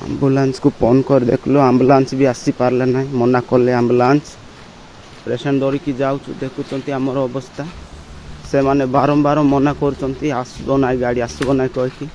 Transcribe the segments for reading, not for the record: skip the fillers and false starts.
ambulance को phone कर देखलो आंबुलांस भी आसी पारले ना मना कले आंबुलांस पेसेंट धरिकी जाऊँ देखुं आमर अवस्था से माने बारंबार मना कर आसब ना गाड़ी आसब ना कहीकि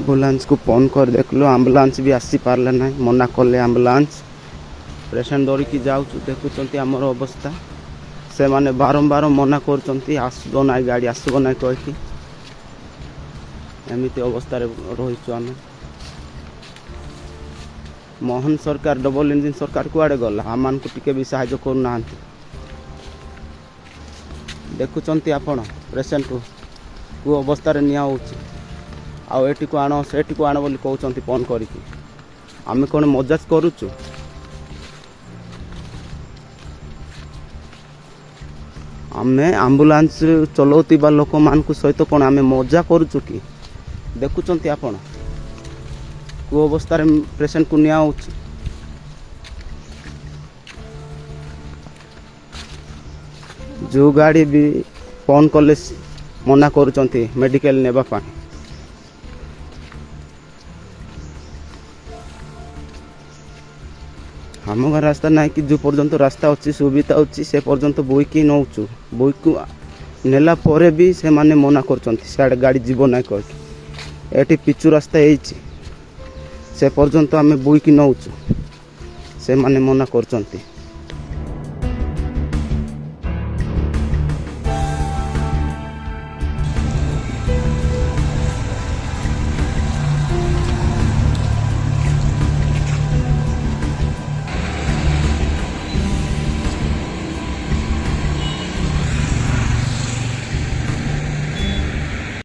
आंबुलांस को फोन कर देखलो आंबुलांस भी आसी पारले ना मना कले आंबुलांस पेसेंट धरिकी जाऊँ देखुं आमर अवस्था से माने बारंबार मना कर आसब ना गाड़ी आसब ना कहीकि एमती अवस्था रहीचु आम मोहन सरकार डबल इंजिन सरकार कुआड़े गला आम को टिके भी साहाय्य करना देखुं आपण पेसेंट को अवस्था निया आउ एटी को आण सेठी को आण बोली कहते फोन करके आम कौन मजाक करुचु आमे आंबुलांस चलाउतिबा लोक मान सहित कौन आम मजा करुचु कि देखुं आपण को अवस्था पेसेंट को निया जो गाड़ी भी फोन कले मना करुचंती मेडिकल नेबा पाई आम घर रास्ता ना कि जो पर्यंत रास्ता अच्छी सुविधा अच्छी से पर्यंत बोईकी नौचु बोई को नेला परे भी से माने मना कर गाड़ी जीव ना कह एटी पिचु रास्ता से पर्यंत आम बोईकी नौचु से माने मना कर